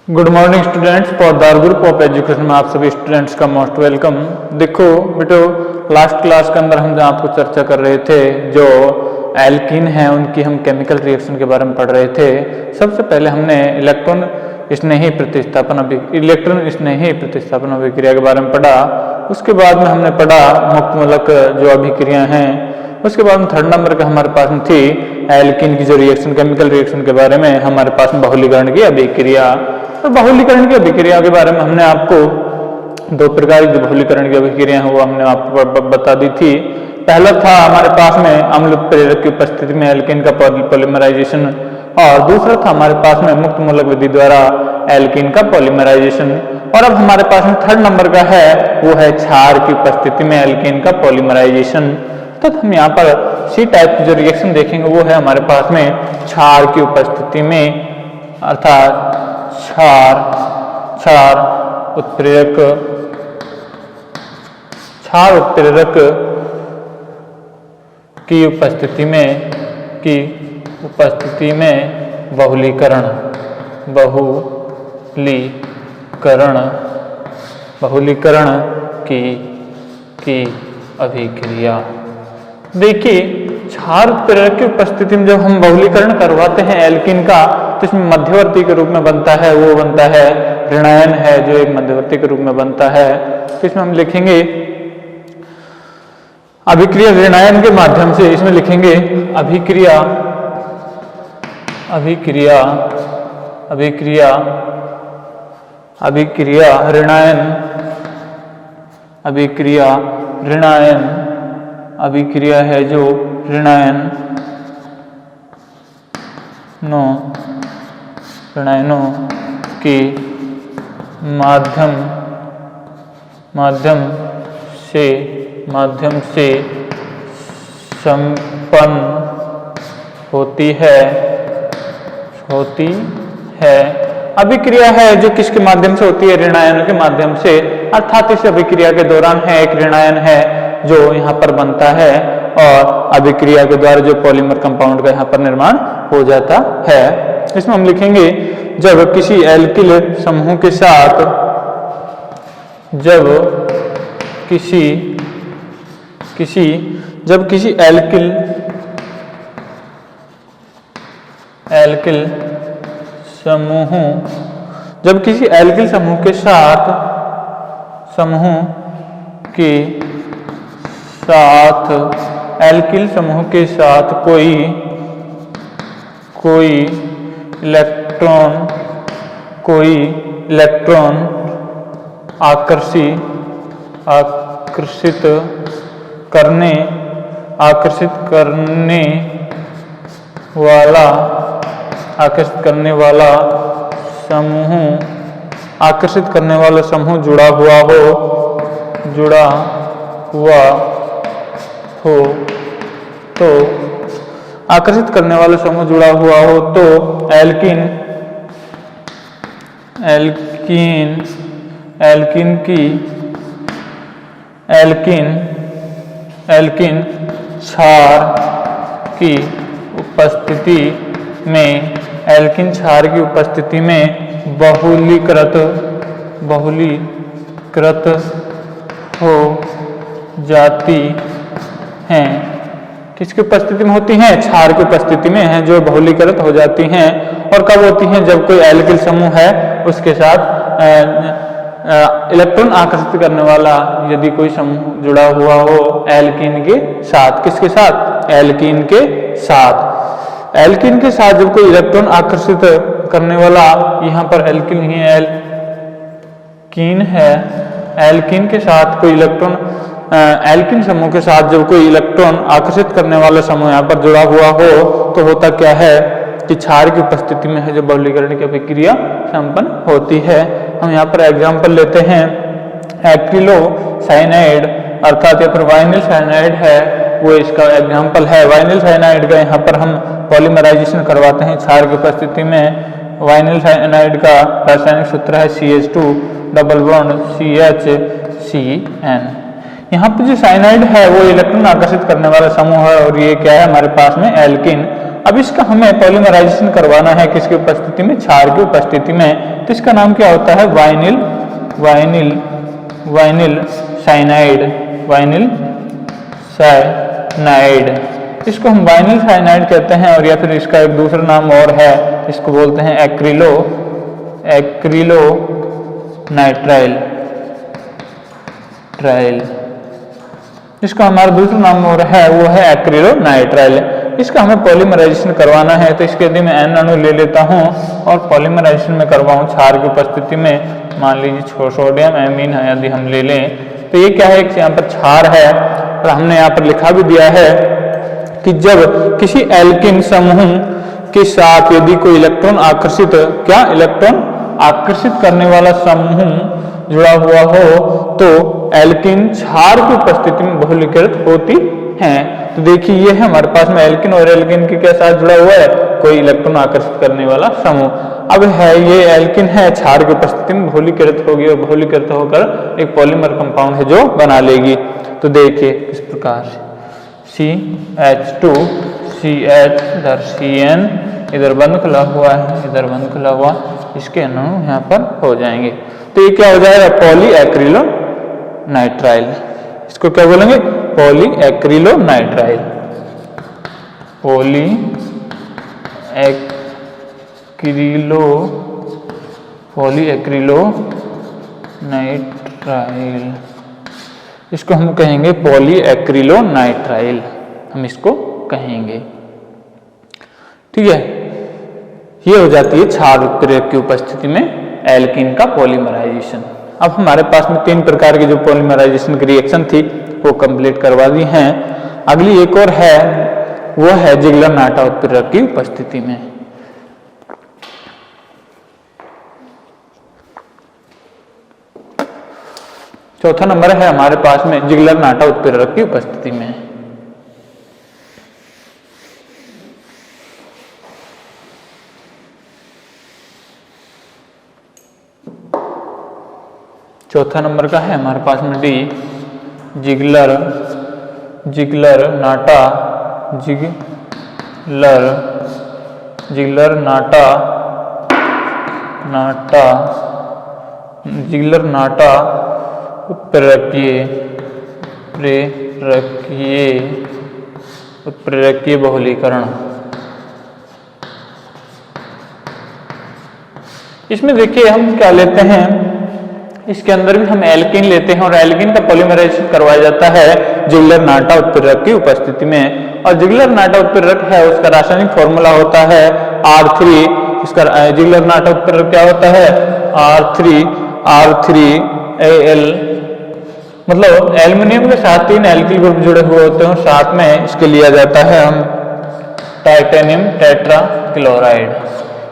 Good morning students. पौधार group of education में आप सभी स्टूडेंट्स का मोस्ट वेलकम। देखो बेटो, लास्ट क्लास के अंदर हम जहाँ आपको चर्चा कर रहे थे, जो एल्कीन है उनकी हम केमिकल रिएक्शन के बारे में पढ़ रहे थे। सबसे पहले हमने इलेक्ट्रॉन स्नेही प्रतिस्थापन अभिक्रिया के बारे में पढ़ा। उसके बाद में हमने पढ़ा मुक्त मूलक जो अभिक्रिया हैं। उसके बाद में थर्ड नंबर का हमारे पास में थी एल्कीन की जो रिएक्शन, केमिकल रिएक्शन के बारे में हमारे पास में बहुलीकरण की अभिक्रिया। तो बहुलीकरण की अभिक्रिया के बारे में हमने आपको दो प्रकार की बहुलीकरण की अभिक्रिया है वो हमने आपको बता दी थी। पहला था हमारे पास में अम्ल उत्प्रेरक की उपस्थिति में एल्कीन का पॉलीमराइजेशन, और दूसरा था हमारे पास में मुक्त मूलक विधि द्वारा एल्कीन का पॉलीमराइजेशन। और अब हमारे पास में थर्ड नंबर का है वो है क्षार की उपस्थिति में एल्कीन का पॉलीमराइजेशन। तो हम यहाँ पर सी टाइप की जो रिएक्शन देखेंगे वो है हमारे पास में क्षार की उपस्थिति में, अर्थात क्षार उत्प्रेरक की उपस्थिति में बहुलीकरण की अभिक्रिया। देखिए, क्षार उत्प्रेरक की उपस्थिति में जब हम बहुलीकरण करवाते हैं एल्कीन का, तो इसमें मध्यवर्ती के रूप में बनता है वो बनता है ऋणायन है, जो एक मध्यवर्ती के रूप में बनता है। तो इसमें हम लिखेंगे अभिक्रिया ऋणायन के माध्यम से, इसमें लिखेंगे अभिक्रिया ऋणायन अभिक्रिया है जो ऋणायनों के माध्यम से संपन्न होती है। अभिक्रिया है जो किसके माध्यम से होती है? ऋणायन के माध्यम से। अर्थात इस अभिक्रिया के दौरान है एक ऋणायन है जो यहाँ पर बनता है, और अभिक्रिया के द्वारा जो पॉलीमर कंपाउंड का यहाँ पर निर्माण हो जाता है। इसमें हम लिखेंगे जब किसी एल्किल समूह के साथ किसी एल्किल समूह के साथ कोई इलेक्ट्रॉन आकर्षित करने वाला समूह जुड़ा हुआ हो तो आकर्षित करने वाला समूह जुड़ा हुआ हो तो एल्कीन क्षार की उपस्थिति में बहुलीकृत हो जाती हैं। किसकी उपस्थिति में होती हैं? क्षार की उपस्थिति में है जो बहुलीकृत हो जाती हैं। और कब होती हैं? जब कोई एल्किल समूह है उसके साथ इलेक्ट्रॉन आकर्षित करने वाला यदि कोई समूह जुड़ा हुआ हो एल्कीन के साथ। किसके साथ? एल्कीन के साथ जब कोई इलेक्ट्रॉन आकर्षित करने वाला, यहाँ पर एल्कीन ही एल्कीन के साथ कोई इलेक्ट्रॉन, एल्कीन समूह के साथ जब कोई इलेक्ट्रॉन आकर्षित करने वाला समूह यहाँ पर जुड़ा हुआ हो तो होता क्या है कि क्षार की उपस्थिति में है जो बहुलीकरण की अभिक्रिया संपन्न होती है। हम यहाँ पर एग्जाम्पल लेते हैं एक्रिलो साइनाइड, अर्थात यहाँ पर वाइनिल साइनाइड है वो इसका एग्जाम्पल है। वाइनिल साइनाइड का यहाँ पर हम पॉलीमराइजेशन करवाते हैं क्षार की उपस्थिति में। वाइनिल साइनाइड का रासायनिक सूत्र है CH2 डबल बॉन्ड CHCN। यहाँ पे जो साइनाइड है वो इलेक्ट्रॉन आकर्षित करने वाला समूह है, और ये क्या है हमारे पास में एल्कीन। अब इसका हमें पॉलीमराइजेशन करवाना है किसकी उपस्थिति में, क्षार की उपस्थिति में। तो इसका नाम क्या होता है, वाइनिल साइनाइड। इसको हम वाइनिल साइनाइड कहते हैं, और या फिर इसका एक दूसरा नाम और है, इसको बोलते हैं एक्रिलो नाइट्राइल। इसका हमारा दूसरा नाम और है, वो है एक्रिलो नाइट्राइल। इसका हमें पॉलीमराइजेशन करवाना है, तो इसके यदि मैं N अणु ले लेता हूँ और पॉलीमराइजेशन में करवाऊँ क्षार की उपस्थिति में, मान लीजिए सोडियम एमीन है यदि हम ले लें, तो ये क्या है, यहाँ पर क्षार है, और हमने यहाँ पर लिखा भी दिया है कि जब किसी एल्किन समूह के साथ यदि कोई इलेक्ट्रॉन आकर्षित करने वाला समूह जुड़ा हुआ हो तो एल्किन क्षार की उपस्थिति में बहुलीकृत होती हैं। तो देखिए ये है हमारे पास में एल्किन, और एल्किन के साथ जुड़ा हुआ है कोई इलेक्ट्रॉन आकर्षित करने वाला समूह। अब है ये एल्किन है, क्षार की उपस्थिति में बहुलीकृत होगी, और बहुलीकृत होकर एक पॉलीमर कंपाउंड है जो बना लेगी। तो देखिए इस प्रकार से CH2 CH इधर CN, इधर बंद खुला हुआ है, इधर बंद खुला हुआ, इसके अणु यहाँ पर हो जाएंगे। तो ये क्या हो जाएगा, पॉलीएक्रिलोनाइट्राइल। इसको क्या बोलेंगे, पॉलीएक्रिलोनाइट्राइल। पॉलीएक्रिलोनाइट्राइल, इसको हम कहेंगे पॉलीएक्रिलोनाइट्राइल, हम इसको कहेंगे। ठीक है, ये हो जाती है क्षार उत्प्रेरक की उपस्थिति में एल्कीन का पॉलीमराइजेशन। अब हमारे पास में 3 प्रकार की जो पॉलीमराइजेशन की रिएक्शन थी वो कंप्लीट करवा दी हैं। अगली एक और है, वो है जिगलर-नाटा उत्प्रेरक की उपस्थिति में। चौथा नंबर है हमारे पास में जिगलर-नाटा उत्प्रेरक की उपस्थिति में। चौथा नंबर का है हमारे पास में डी, जिगलर-नाटा उत्प्रेरकीय बहुलीकरण। इसमें देखिए हम क्या लेते हैं, इसके अंदर भी हम एल्कीन लेते हैं, और एल्कीन का पॉलीमराइजेशन करवाया जाता है जिगलर-नाटा उत्प्रेरक की उपस्थिति में। और जिगलर-नाटा उत्प्रेरक है, उसका रासायनिक फॉर्मूला होता है R3। इसका जिगलर-नाटा उत्प्रेरक क्या होता है, R3Al, मतलब एल्युमिनियम के साथ 3 एल्किल ग्रुप जुड़े हुए होते हैं, साथ में इसके लिया जाता है हम टाइटेनियम टेट्राक्लोराइड।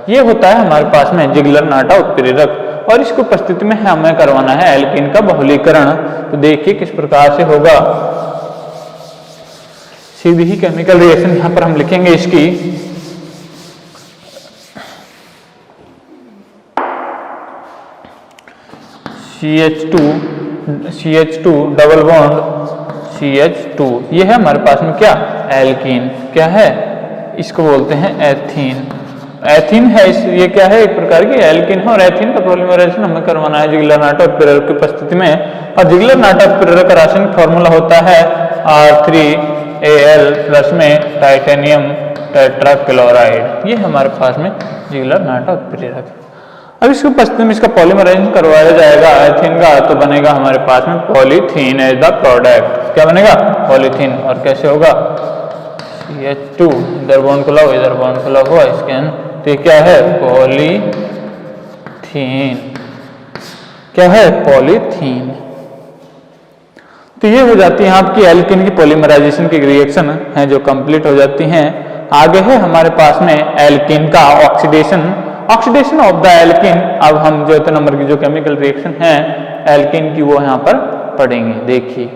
ये होता है हमारे पास में जिगलर-नाटा उत्प्रेरक, और इसकी उपस्थिति में हमें करवाना है एल्कीन का बहुलीकरण। तो देखिए किस प्रकार से होगा, सीधी ही केमिकल रिएक्शन यहां पर हम लिखेंगे इसकी। CH2 डबल बॉन्ड CH2, ये है हमारे पास में क्या, एल्कीन। क्या है, इसको बोलते हैं एथीन है। ये क्या है, एक प्रकार की एल्कीन है, और एथीन का पॉलीमराइजेशन हमें करवाना है जिगलर-नाटा उत्प्रेरक की उपस्थिति में। और जिगलर-नाटा उत्प्रेरक का रासायनिक फॉर्मूला होता है R3Al प्लस में टाइटेनियम टेट्राक्लोराइड। ये हमारे पास में जिगलर-नाटा उत्प्रेरक। अब इसकी उपस्थिति में इसका पॉलीमराइजेशन करवाया जाएगा एथीन का, तो बनेगा हमारे पास में पॉलीथीन एज द प्रोडक्ट। क्या बनेगा, पॉलीथीन। और कैसे होगा, CH2 इधर बॉन्ड खुला हुआ, इधर बॉन्ड खुला हुआ, इसके तो क्या है, पॉलीथीन। क्या है, पॉलीथीन। तो ये हो जाती है आपकी एल्कीन की पॉलीमराइजेशन की रिएक्शन है जो कंप्लीट हो जाती हैं। आगे है हमारे पास में एल्कीन का ऑक्सीडेशन ऑफ द एल्कीन। अब हम चौथे नंबर की जो केमिकल रिएक्शन है एल्कीन की वो यहाँ पर पढ़ेंगे। देखिए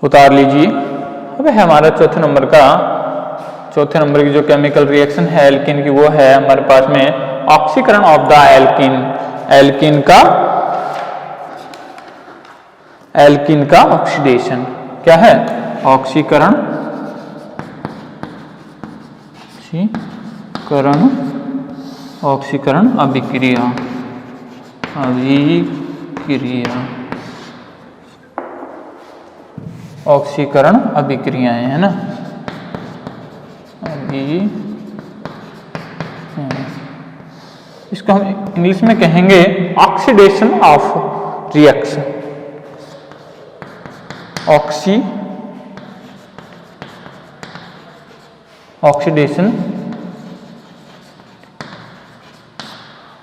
उतार लीजिए। अब है हमारा चौथे नंबर की जो केमिकल रिएक्शन है एल्कीन की वो है हमारे पास में ऑक्सीकरण ऑफ द एल्कीन का ऑक्सीडेशन। क्या है, ऑक्सीकरण ऑक्सीकरण अभिक्रिया ऑक्सीकरण अभिक्रियाएं, है ना। इसको हम इंग्लिश में कहेंगे oxidation of reaction.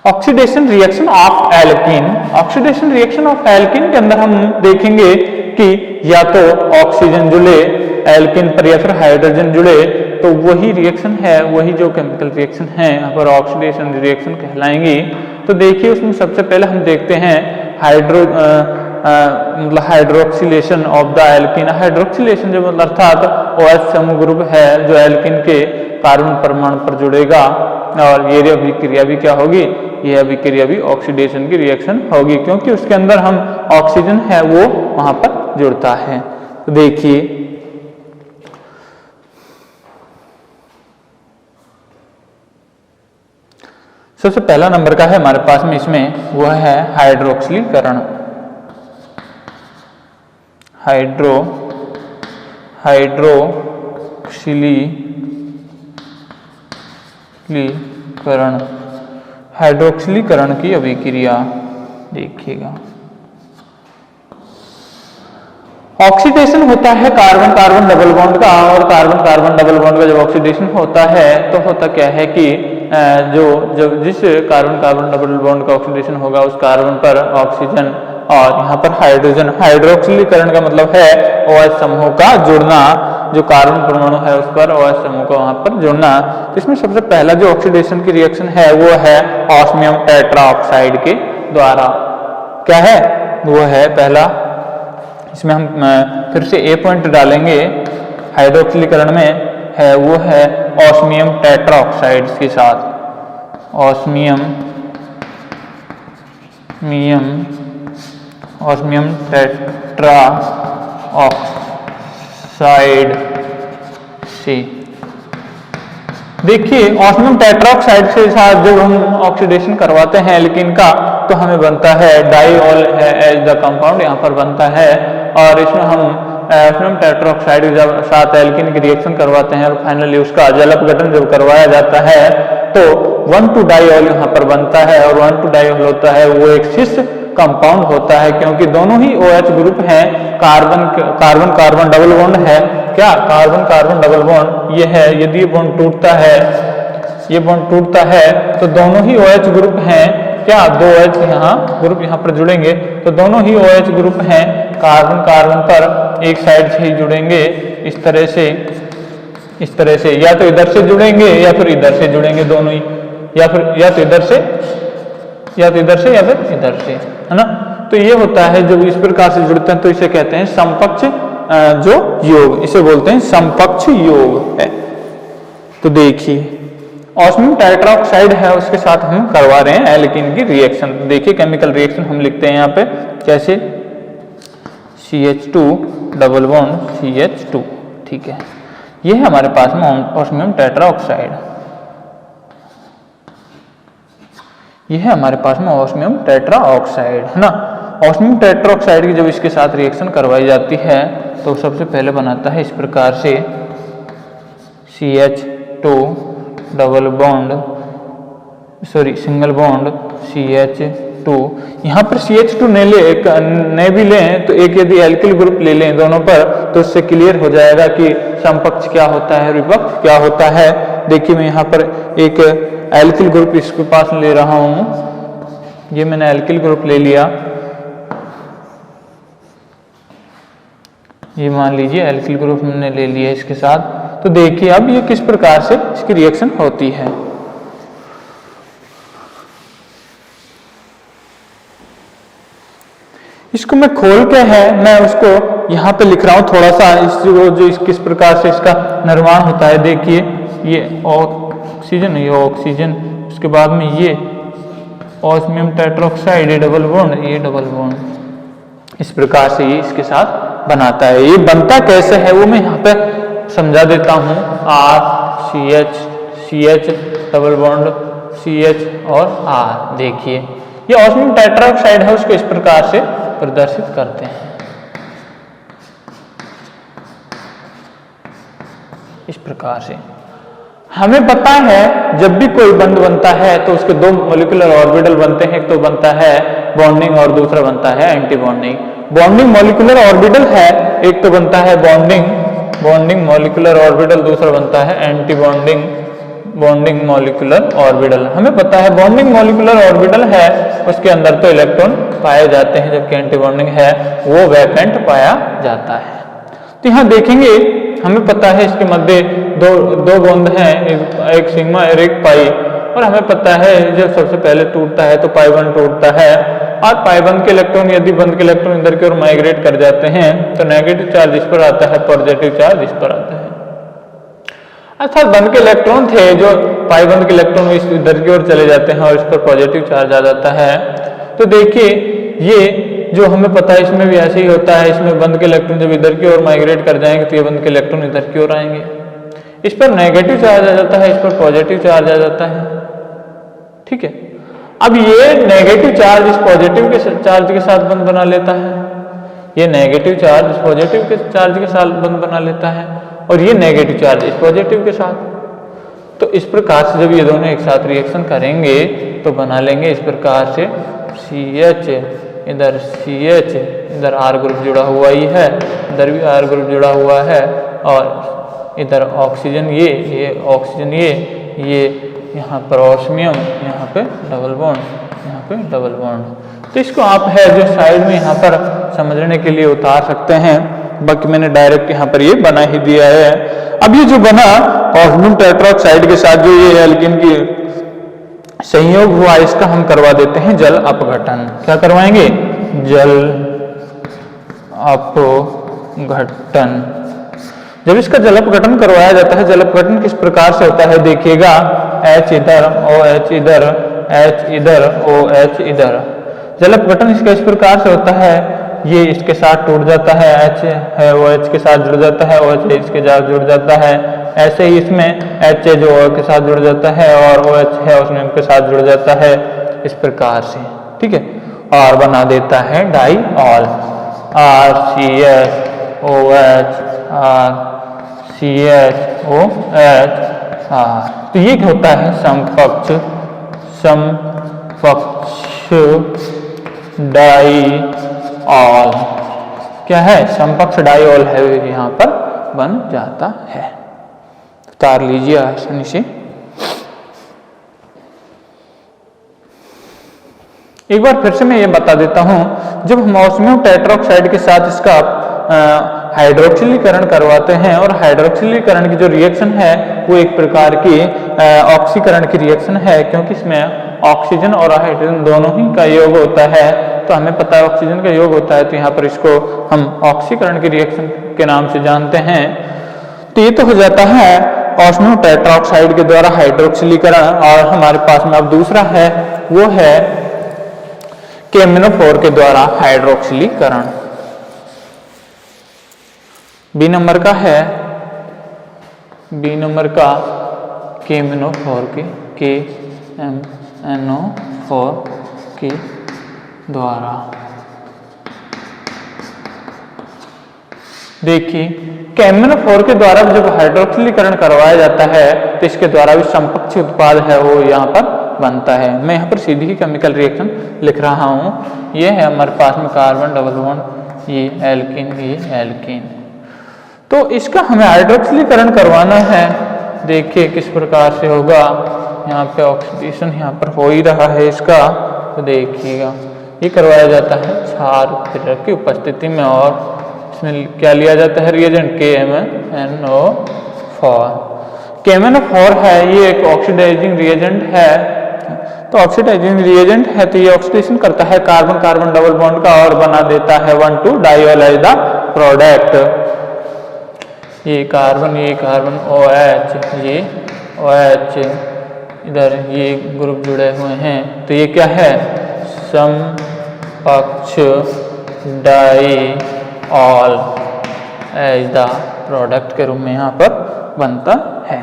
Oxidation reaction of alkene. Oxidation reaction of alkene के अंदर हम देखेंगे कि या तो ऑक्सीजन जुड़े एल्कीन पर या फिर हाइड्रोजन जुड़े, तो वही रिएक्शन है, वही जो केमिकल रिएक्शन है यहाँ पर ऑक्सीडेशन रिएक्शन कहलाएंगी। तो देखिए उसमें सबसे पहले हम देखते हैं hydroxylation of the alkene. Hydroxylation जो मतलब अर्थात OH समूह ग्रुप है जो एल्कीन के कार्बन परमाणु पर जुड़ेगा, और ये अभिक्रिया भी क्या होगी, ये अभिक्रिया भी ऑक्सीडेशन की रिएक्शन होगी, क्योंकि उसके अंदर हम ऑक्सीजन है वो वहां पर जुड़ता है। तो देखिए सबसे पहला नंबर का है हमारे पास में, इसमें वह है हाइड्रोक्सिलीकरण। हाइड्रोक्सिलीकरण की अभिक्रिया देखिएगा। ऑक्सीडेशन होता है कार्बन कार्बन डबल बॉन्ड का, और कार्बन कार्बन डबल बॉन्ड का जब ऑक्सीडेशन होता है तो होता क्या है कि जिस कार्बन कार्बन डबल बॉन्ड का ऑक्सीडेशन होगा उस कार्बन पर ऑक्सीजन और यहाँ पर हाइड्रोजन। हाइड्रोक्सिलीकरण का मतलब है OH समूह का जुड़ना, जो कार्बन परमाणु है उस पर OH समूह का वहां पर जुड़ना। तो इसमें सबसे पहला जो ऑक्सीडेशन की रिएक्शन है वो है ऑस्मियम टेट्राऑक्साइड के द्वारा। क्या है वो है पहला, इसमें हम फिर से A पॉइंट डालेंगे हाइड्रोक्सिलीकरण में, है वो है ऑस्मियम टेट्राऑक्साइड के साथ। ऑस्मियम टेट्राऑक्साइड से। देखिए ऑस्मियम टेट्राऑक्साइड के साथ जब हम ऑक्सीडेशन करवाते हैं एल्कीन का, तो हमें बनता है डाईऑल एज द कंपाउंड यहाँ पर बनता है, और इसमें हम ऑस्मियम टेट्राऑक्साइड जब साथ एल्कीन की रिएक्शन करवाते हैं और फाइनली उसका जल अपघटन जब करवाया जाता है तो 1,2-डाईऑल यहाँ पर बनता है, और 1,2-डाईऑल होता है वो एक सिस कंपाउंड होता है, क्योंकि दोनों ही OH ग्रुप हैं। कार्बन कार्बन डबल बॉन्ड है, क्या कार्बन कार्बन डबल बॉन्ड ये है, यदि ये बॉन्ड टूटता है तो दोनों ही OH ग्रुप हैं, क्या 2 OH ग्रुप यहाँ पर जुड़ेंगे, तो दोनों ही OH ग्रुप हैं कार्बन कार्बन पर एक साइड से ही जुड़ेंगे, इस तरह से या तो इधर से जुड़ेंगे या फिर इधर से जुड़ेंगे, दोनों ही, या तो इधर से या फिर इधर से, है ना। तो ये होता है जब इस प्रकार से जुड़ते हैं तो इसे कहते हैं समकक्ष जो योग, इसे बोलते हैं समकक्ष योग है। तो देखिए ऑस्मियम टेट्राऑक्साइड है उसके साथ हम करवा रहे हैं एल्कीन की रिएक्शन। देखिए केमिकल रिएक्शन हम लिखते हैं यहाँ पे कैसे, CH2 डबल बॉन्ड CH2, ठीक है। ये है हमारे पास में ऑस्मियम टेट्राऑक्साइड, ये है हमारे पास में ऑस्मियम टेट्राऑक्साइड, है ना। ऑस्मियम टेट्राऑक्साइड की जब इसके साथ रिएक्शन करवाई जाती है तो सबसे पहले बनाता है इस प्रकार से CH2 double bond single bond CH2। यहाँ पर CH2 नहीं भी लें तो एक यदि एल्किल ग्रुप ले लें दोनों पर तो इससे क्लियर हो जाएगा कि समपक्ष क्या होता है, विपक्ष क्या होता है। देखिए मैं यहाँ पर एक एल्किल ग्रुप इसके पास ले रहा हूँ, ये मैंने एल्किल ग्रुप ले लिया, ये मान लीजिए एल्किल ग्रुप हमने ले लिया इसके साथ। तो देखिए अब ये किस प्रकार से इसकी रिएक्शन होती है। इसको मैं खोल के है मैं उसको यहाँ पे लिख रहा हूँ थोड़ा सा, इस किस प्रकार से इसका निर्माण होता है। देखिए ये ऑक्सीजन, ये ऑक्सीजन, उसके बाद में ये ऑस्मियम टेट्राऑक्साइड, ये डबल बॉन्ड, इस प्रकार से ये इसके साथ बनाता है। ये बनता कैसे है वो मैं यहाँ पे समझा देता हूँ। CH डबल बॉन्ड CH और R। देखिए ये ऑस्मियम टेट्राऑक्साइड है, उसको इस प्रकार से प्रदर्शित करते हैं, इस प्रकार से। हमें पता है जब भी कोई बंध बनता है तो उसके दो मॉलिक्यूलर ऑर्बिटल बनते हैं, एक तो बनता है बॉन्डिंग और दूसरा बनता है anti bonding. Bonding molecular orbital है, एक तो बनता है बॉन्डिंग मॉलिक्यूलर ऑर्बिटल, दूसरा बनता है एंटी बॉन्डिंग मॉलिक्यूलर ऑर्बिटल। हमें पता है बॉन्डिंग मॉलिक्यूलर ऑर्बिटल है उसके अंदर तो इलेक्ट्रॉन पाए जाते हैं, जबकि एंटी बॉन्डिंग है वो वैकेंट पाया जाता है। तो यहाँ देखेंगे हमें पता है इसके मध्य दो बॉन्ड हैं, एक सिग्मा और एक पाई, और हमें पता है जब सबसे पहले टूटता है तो पाई बंध टूटता है, और पाई बंध के इलेक्ट्रॉन यदि बंध के इलेक्ट्रॉन इधर की ओर माइग्रेट कर जाते हैं तो नेगेटिव चार्ज इस पर आता है, पॉजिटिव चार्ज इस पर आता है। अर्थात बंध के इलेक्ट्रॉन थे जो पाई बंध के इलेक्ट्रॉन इधर की ओर चले जाते हैं और इस पर पॉजिटिव चार्ज आ जाता है। तो देखिए ये जो हमें पता है इसमें भी ऐसे ही होता है, इसमें बंध के इलेक्ट्रॉन जब इधर की ओर माइग्रेट कर जाएंगे तो ये बंध के इलेक्ट्रॉन इधर की ओर आएंगे, इस पर नेगेटिव चार्ज आ जाता है, इस पर पॉजिटिव चार्ज आ जाता है। ठीक है, अब ये नेगेटिव चार्ज इस पॉजिटिव के चार्ज के साथ बंध बना लेता है, ये नेगेटिव चार्ज इस पॉजिटिव के चार्ज के साथ बंध बना लेता है, और ये नेगेटिव चार्ज इस पॉजिटिव के साथ। तो इस प्रकार से जब ये दोनों एक साथ रिएक्शन करेंगे तो बना लेंगे इस प्रकार से CH, इधर CH, इधर R ग्रुप जुड़ा हुआ ही है, इधर भी R ग्रुप जुड़ा हुआ है, और इधर ऑक्सीजन ये ऑक्सीजन ये यहाँ पर ऑस्मियम, यहाँ पे डबल बॉन्ड, यहाँ पे डबल बॉन्ड। तो इसको आप है जो साइड में यहाँ पर समझने के लिए उतार सकते हैं, बाकी मैंने डायरेक्ट यहाँ पर ये बना ही दिया है। अब ये जो बना ऑस्मियम टेट्राऑक्साइड के साथ जो ये एल्कीन की संयोग हुआ, इसका हम करवा देते हैं जल अपघटन। क्या करवाएंगे? जल अपघटन। जब इसका जल अपघटन करवाया जाता है, जल अपघटन किस प्रकार से होता है देखिएगा, H इधर, OH इधर, H इधर, OH इधर। जल अपघटन इसका इस प्रकार से होता है, ये इसके साथ टूट जाता है, H है OH के साथ जुड़ जाता है, OH इसके साथ जुड़ जाता है, ऐसे ही इसमें H है जो OH के साथ जुड़ जाता है और OH है उसमें उनके साथ जुड़ जाता है, इस प्रकार से। ठीक है, और बना देता है डाईऑल, RCH OH तो ये क्या होता है? समपक्ष डाईऑल। क्या है? समपक्ष डाईऑल है, यहाँ पर बन जाता है। उतार लीजिए आसानी से। एक बार फिर से मैं ये बता देता हूँ, जब हम ऑस्मियम टेट्राऑक्साइड के साथ इसका हाइड्रोक्सिलीकरण करवाते हैं, और हाइड्रोक्सिलीकरण की जो रिएक्शन है वो एक प्रकार की ऑक्सीकरण की रिएक्शन है, क्योंकि इसमें ऑक्सीजन और हाइड्रोजन दोनों ही का योग होता है। तो हमें पता है ऑक्सीजन का योग होता है, तो यहाँ पर इसको हम ऑक्सीकरण की रिएक्शन के नाम से जानते हैं। तो ये तो हो जाता है ऑस्मियम टेट्राऑक्साइड के द्वारा हाइड्रोक्सिलीकरण। और हमारे पास में अब दूसरा है, वो है KMnO4 के द्वारा हाइड्रोक्सिलीकरण। बी नंबर का है, बी नंबर का KMnO4 के द्वारा। देखिए KMnO4 के द्वारा जब हाइड्रोक्सिलीकरण करवाया जाता है तो इसके द्वारा भी समपक्ष उत्पाद है वो यहाँ पर बनता है। मैं यहाँ पर सीधी ही केमिकल रिएक्शन लिख रहा हूँ। ये है हमारे पास में कार्बन डबल बॉन्ड, ये एल्कीन। तो इसका हमें हाइड्रोक्सिलीकरण करवाना है। देखिए किस प्रकार से होगा, यहाँ पे ऑक्सीडेशन यहाँ पर हो ही रहा है इसका। तो देखिएगा ये करवाया जाता है क्षार की उपस्थिति में, और इसमें क्या लिया जाता है रिएजेंट KMnO4 है, ये एक ऑक्सीडाइजिंग रिएजेंट है। तो ऑक्सीडाइजिंग रिएजेंट है तो ये ऑक्सीडेशन करता है कार्बन कार्बन डबल बॉन्ड का और बना देता है 1,2 डाईऑल एज द प्रोडक्ट। ये कार्बन OH, ये OH, इधर ये ग्रुप जुड़े हुए हैं, तो ये क्या है? समपक्ष डाईऑल एज द प्रोडक्ट के रूप में यहाँ पर बनता है।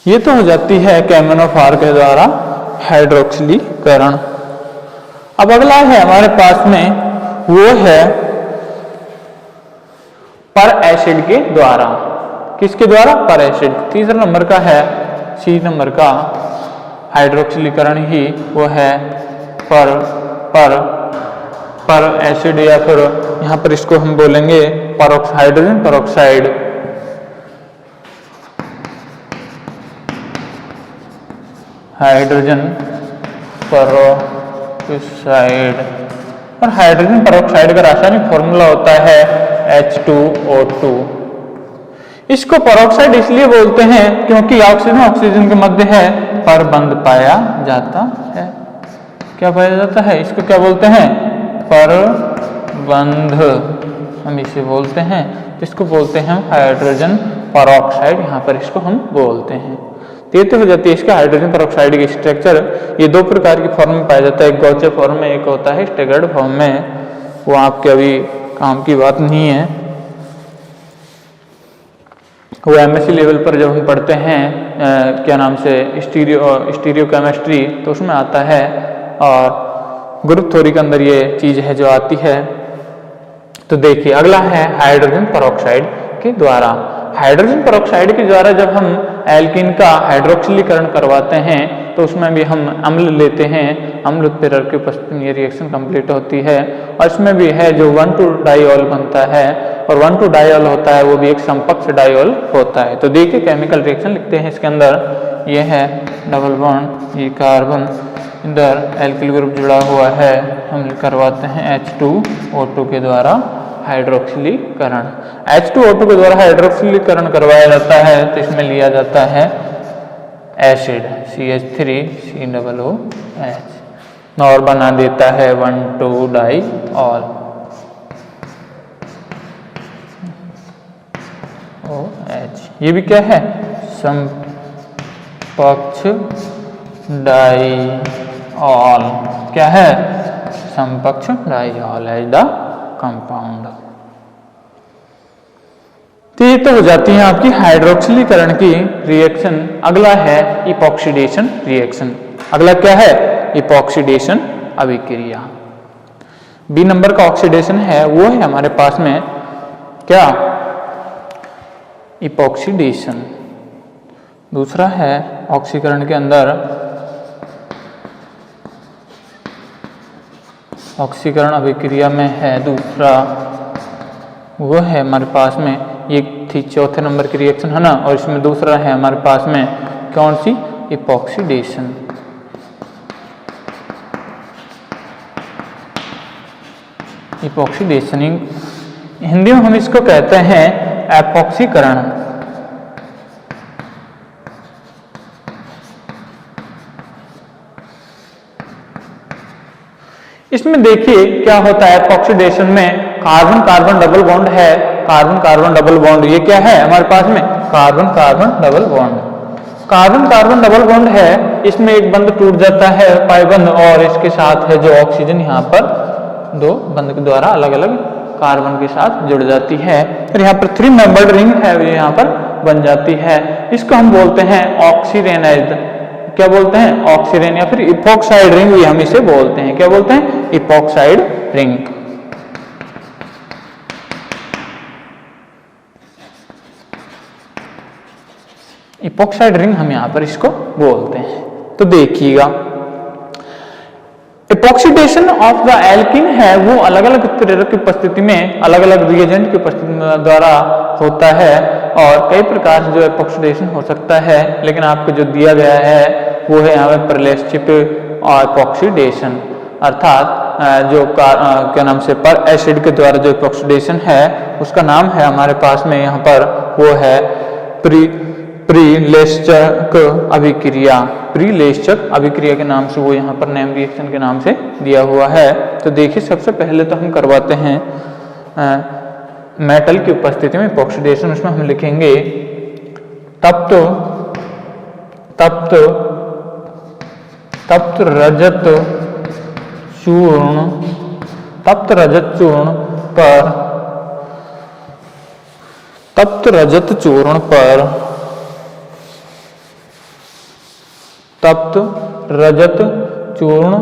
ये तो हो जाती है KMnO4 के द्वारा हाइड्रोक्सिलीकरण। अब अगला है हमारे पास में, वो है पर एसिड के द्वारा। किसके द्वारा? पर एसिड। तीसरा नंबर का है, सी नंबर का हाइड्रोक्सिलीकरण ही वो है पर एसिड, या फिर यहाँ पर इसको हम बोलेंगे हाइड्रोजन पेरोक्साइड। Hydrogen peroxide. और हाइड्रोजन पेरोक्साइड का रासायनिक फॉर्मूला होता है H2O2। इसको पेरोक्साइड इसलिए बोलते हैं क्योंकि ऑक्सीजन के मध्य है पर बंध पाया जाता है। क्या पाया जाता है? इसको क्या बोलते हैं? पर बंध हम इसे बोलते हैं। इसको बोलते हैं हाइड्रोजन पेरोक्साइड, यहाँ पर इसको हम बोलते हैं। तो ये तो हो जाती है इसका हाइड्रोजन पेरोक्साइड की स्ट्रक्चर। ये दो प्रकार की फॉर्म में पाया जाता है, एक गौचे फॉर्म में, एक होता है स्टेगर्ड फॉर्म में। वो आपके अभी काम की बात नहीं है, वो MSc लेवल पर जब हम पढ़ते हैं क्या नाम से स्टीरियो केमिस्ट्री, तो उसमें आता है। और ग्रुप थ्योरी के अंदर ये चीज है जो आती है। तो देखिए अगला है हाइड्रोजन पेरोक्साइड के द्वारा। हाइड्रोजन पेरोक्साइड के द्वारा जब हम एल्कीन का हाइड्रोक्सिलीकरण करवाते हैं तो उसमें भी हम अम्ल लेते हैं। अम्ल उत्प्रेरक की उपस्थिति में ये रिएक्शन कंप्लीट होती है। और इसमें भी है जो 1,2-डाइऑल बनता है, और 1,2-डाइऑल होता है वो भी एक समपक्ष डाइऑल होता है। तो देखिए केमिकल रिएक्शन लिखते हैं इसके अंदर। ये है डबल बॉन्ड, ये कार्बन, इधर एल्किल ग्रुप जुड़ा हुआ है, हम करवाते हैं H2O2 के द्वारा हाइड्रोक्सिलीकरण। H2O2 के द्वारा हाइड्रोक्सिलीकरण करवाया जाता है तो इसमें लिया जाता है एसिड CH3COOH और बना देता है 1,2-डाइऑल OH। ये भी क्या है? समपक्ष डाइऑल। क्या है? समपक्ष डाइऑल एज द कंपाउंड। तो ये तो हो जाती है आपकी हाइड्रोक्सिलीकरण की रिएक्शन। अगला है इपॉक्सीडेशन रिएक्शन। अगला क्या है? इपॉक्सीडेशन अभिक्रिया। बी नंबर का ऑक्सीडेशन है वो है हमारे पास में क्या? इपॉक्सीडेशन। दूसरा है ऑक्सीकरण के अंदर ऑक्सीकरण अभिक्रिया में है दूसरा, वो है हमारे पास में, ये थी चौथे नंबर की रिएक्शन है ना, और इसमें दूसरा है हमारे पास में कौन सी? इपॉक्सीडेशन। इपॉक्सीडेशन हिंदी में हम इसको कहते हैं एपॉक्सीकरण। इसमें देखिए क्या होता है एपॉक्सीडेशन में, कार्बन कार्बन डबल बॉन्ड है, कार्बन कार्बन डबल बॉन्ड, ये क्या है हमारे पास में? Carbon carbon double bond. Carbon carbon double bond है, इसमें एक बंध टूट जाता है पाई बंध, और इसके साथ है जो ऑक्सीजन यहाँ पर दो बंध के द्वारा अलग अलग कार्बन के साथ जुड़ जाती है। फिर यहाँ पर 3 मेंबर्ड रिंग है यहाँ पर बन जाती है। इसको हम बोलते हैं ऑक्सीरेनाइज्ड। क्या बोलते हैं? ऑक्सीरेन, या फिर इपॉक्साइड रिंग भी हम इसे बोलते हैं। क्या बोलते हैं? Epoxide ring. इपॉक्साइड रिंग हम यहां पर इसको बोलते हैं। तो देखिएगा इपॉक्सीडेशन ऑफ द एल्कीन है वो अलग अलग उत्प्रेरक की उपस्थिति में, अलग अलग रिएजेंट की उपस्थिति द्वारा होता है। और कई प्रकार से जो इपॉक्सीडेशन हो सकता है, लेकिन आपको जो दिया गया है वो है यहाँ पे परलेस्टिप इपॉक्सीडेशन, अर्थात जो क्या नाम से पर एसिड के द्वारा जो इपॉक्सीडेशन है उसका नाम है हमारे पास में यहाँ पर वो है प्रीलेश्चक अभिक्रिया। प्रीलेश्चक अभिक्रिया के नाम से वो यहाँ पर नेम रिएक्शन के नाम से दिया हुआ है। तो देखिए सबसे पहले तो हम करवाते हैं मेटल की उपस्थिति में इपॉक्सीडेशन। उसमें हम लिखेंगे तप्त रजत चूर्ण तप्त रजत चूर्ण पर तप्त रजत चूर्ण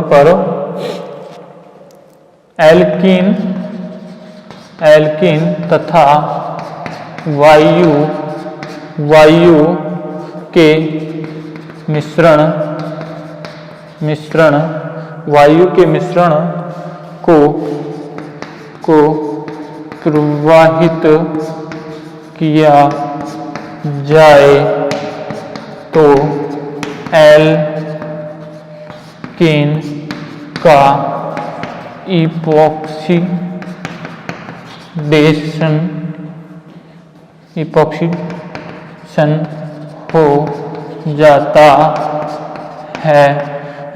पर एल्कीन तथा वायु के मिश्रण को प्रवाहित किया जाए तो एल्कीन का इपॉक्सीडेशन हो जाता है।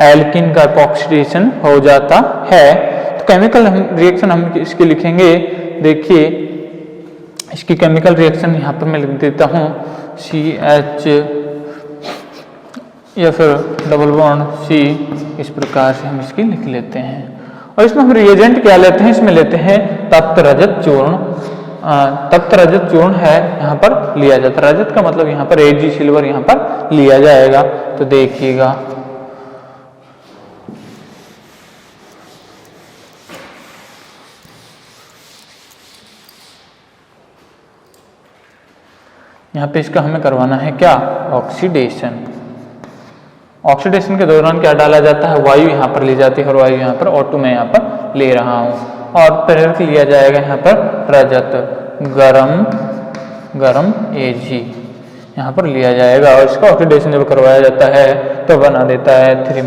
एल्कीन का इपॉक्सीडेशन हो जाता है। तो केमिकल रिएक्शन हम इसके लिखेंगे। देखिए इसकी केमिकल रिएक्शन यहाँ पर मैं लिख देता हूँ CH या फिर डबल बॉन्ड C। इस प्रकार से हम इसकी लिख लेते हैं। और इसमें हम रिएजेंट क्या लेते हैं, इसमें लेते हैं तप्त रजत चूर्ण। तप्त रजत चूर्ण है यहाँ पर लिया जाता है। रजत का मतलब यहाँ पर Ag सिल्वर यहाँ पर लिया जाएगा। तो देखिएगा यहाँ पे इसका हमें करवाना है क्या, ऑक्सीडेशन। ऑक्सीडेशन के दौरान क्या डाला जाता है, वायु यहाँ पर ली जाती है और वायु यहाँ पर O2 में यहाँ पर ले रहा हूँ। और प्रेरक लिया जाएगा यहाँ पर रजत, गरम Ag यहाँ पर लिया जाएगा। और इसका ऑक्सीडेशन जब करवाया जाता है तो बना देता है थ्री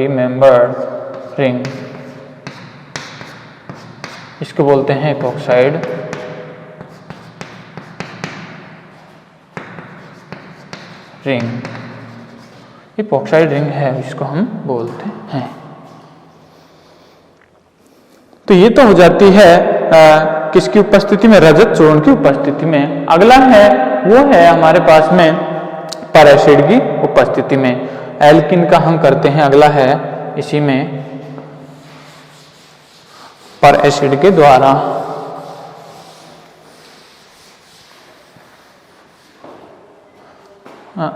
मेंबर्ड रिंग। इसको बोलते हैं इपॉक्साइड रिंग। इपॉक्साइड रिंग है, इसको हम बोलते हैं। तो ये तो हो जाती है किसकी उपस्थिति में, रजत चूर्ण की उपस्थिति में। अगला है वो है हमारे पास में पर एसिड की उपस्थिति में। एल्कीन का हम करते हैं, अगला है इसी में पर एसिड के द्वारा।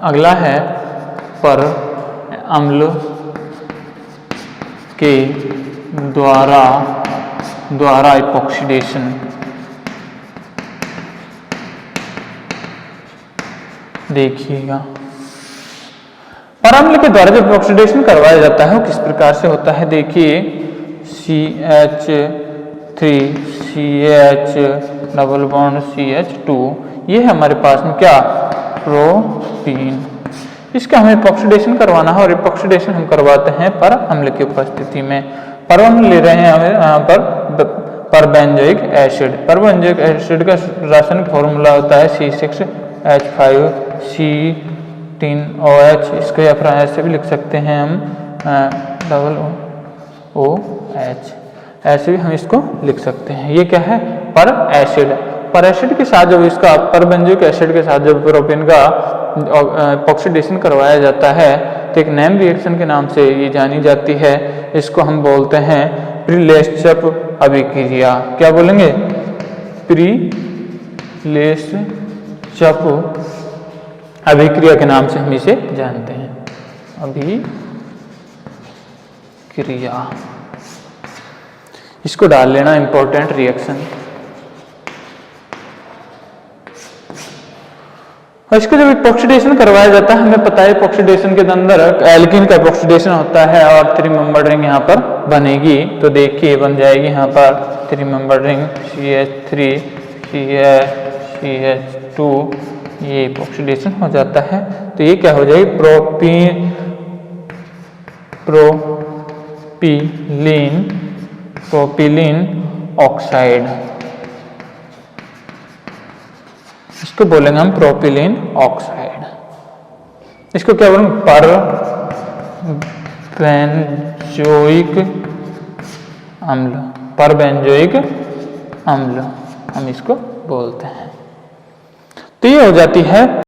अगला है पर अम्ल के द्वारा इपॉक्सीडेशन। देखिएगा पर अम्ल के द्वारा जब इपॉक्सीडेशन करवाया जाता है वो किस प्रकार से होता है। देखिए CH3CH डबल बॉन्ड CH2, ये है हमारे पास में क्या, प्रोपीन। इसका हमें इपॉक्सीडेशन करवाना है और इपॉक्सीडेशन हम करवाते हैं पर अम्ल की उपस्थिति में। पर अम्ल ले रहे हैं हमें यहाँ पर परबेंजोइक एसिड। परबेंजोइक एसिड का रासायनिक फॉर्मूला होता है C6H5C3OH। इसको या फिर ऐसे भी लिख सकते हैं हम डबल OH, ऐसे भी हम इसको लिख सकते हैं। ये क्या है, पर एसिड। पर एसिड के साथ जब इसका परबेंजोइक एसिड के साथ जब प्रोपीन का ऑक्सीडेशन करवाया जाता है तो एक नेम रिएक्शन के नाम से ये जानी जाती है। इसको हम बोलते हैं प्रीलेशप अभिक्रिया। क्या बोलेंगे, प्रीलेशप अभिक्रिया के नाम से हम इसे जानते हैं, अभिक्रिया। इसको डाल लेना, इंपॉर्टेंट रिएक्शन। इसको जब इपॉक्सीडेशन करवाया जाता है, हमें पता है इपॉक्सीडेशन के अंदर एल्कीन का इपॉक्सीडेशन होता है और थ्री मेंबर्ड रिंग यहाँ पर बनेगी। तो देखिए बन जाएगी यहाँ पर three membered ring CH3 CH2, ये इपॉक्सीडेशन हो जाता है। तो ये क्या हो जाएगी, प्रोपिलीन ऑक्साइड। इसको बोलेंगे हम प्रोपिलीन ऑक्साइड। इसको क्या बोलेंगे, परबेंजोइक अम्ल हम इसको बोलते हैं। तो ये हो जाती है